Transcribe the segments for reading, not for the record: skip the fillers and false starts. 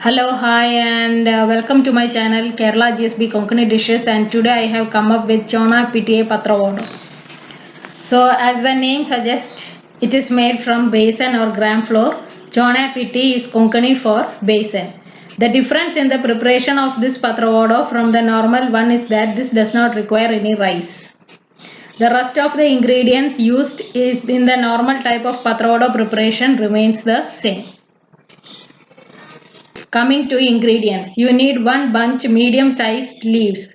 Hello, hi, and welcome to my channel Kerala GSB Konkani Dishes. And today I have come up with Chonya pittiyae pathrovodo. So, as the name suggests, it is made from besan or gram flour. Chonya pittiyae is Konkani for besan. The difference in the preparation of this pathrovodo from the normal one is that this does not require any rice. The rest of the ingredients used in the normal type of pathrovodo preparation remains the same. Coming to ingredients, you need 1 bunch medium-sized leaves,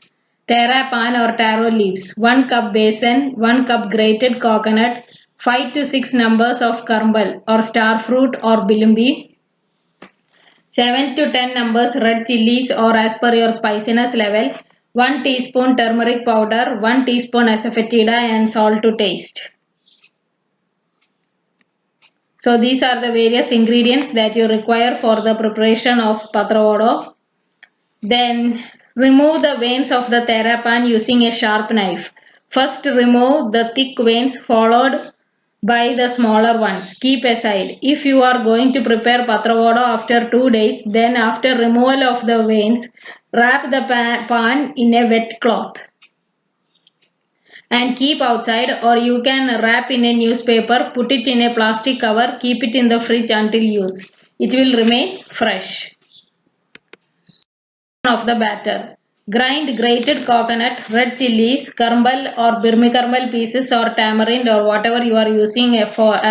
terrapan or taro leaves, 1 cup besan, 1 cup grated coconut, 5 to 6 numbers of karbal or star fruit or bilimbi, 7 to 10 numbers red chilies or as per your spiciness level, 1 teaspoon turmeric powder, 1 teaspoon asafoetida and salt to taste. So these are the various ingredients that you require for the preparation of pathrovodo. Then remove the veins of the terrapan using a sharp knife. First remove the thick veins followed by the smaller ones. Keep aside. If you are going to prepare pathrovodo after 2 days, then after removal of the veins, wrap the pan in a wet cloth and keep outside, or you can wrap in a newspaper, put it in a plastic cover, keep it in the fridge until use. It will remain fresh. Of the batter. Grind grated coconut, red chilies, karbal or birmi pieces or tamarind or whatever you are using for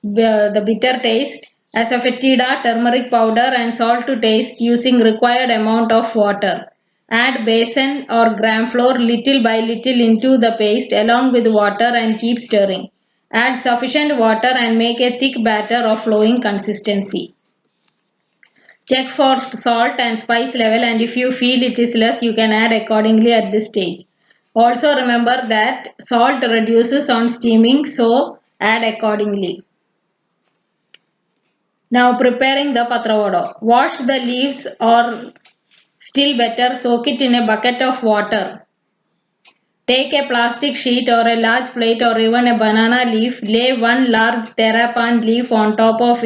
the bitter taste. Asafoetida, turmeric powder and salt to taste using required amount of water. Add besan or gram flour little by little into the paste along with water and keep stirring. Add sufficient water and make a thick batter of flowing consistency. Check for salt and spice level, and if you feel it is less, you can add accordingly at this stage. Also remember that salt reduces on steaming, so add accordingly. Now preparing the pathrovodo. Wash the leaves, or still better, soak it in a bucket of water. Take a plastic sheet or a large plate or even a banana leaf. Lay 1 large terrapan leaf on top of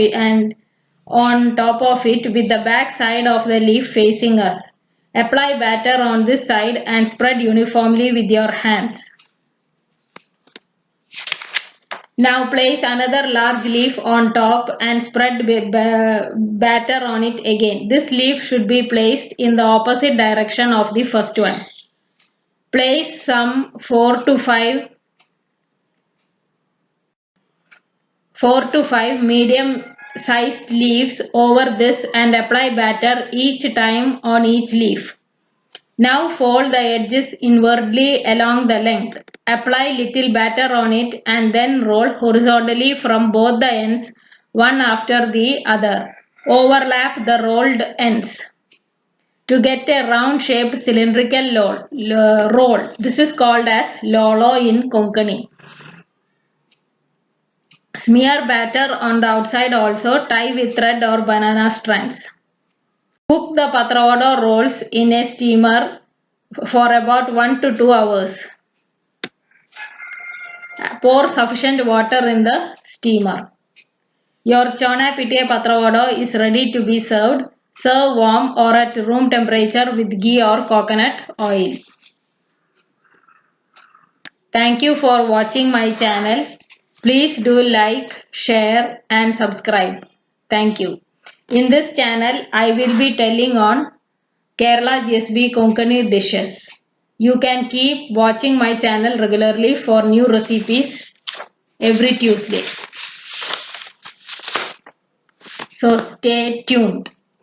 it with the back side of the leaf facing us. Apply batter on this side and spread uniformly with your hands. Now place another large leaf on top and spread batter on it again. This leaf should be placed in the opposite direction of the first one. Place some 4 to 5 medium sized leaves over this and apply batter each time on each leaf. Now fold the edges inwardly along the length. Apply little batter on it and then roll horizontally from both the ends, one after the other. Overlap the rolled ends to get a round shaped cylindrical roll. This is called as lolo in Konkani. Smear batter on the outside also. Tie with thread or banana strands. Cook the pathrovodo rolls in a steamer for about 1 to 2 hours. Pour sufficient water in the steamer. Your Chonya pittiyae pathrovodo is ready to be served. Serve warm or at room temperature with ghee or coconut oil. Thank you for watching my channel. Please do like, share and subscribe. Thank you. In this channel, I will be telling on Kerala GSB Konkani dishes. You can keep watching my channel regularly for new recipes every Tuesday. So stay tuned.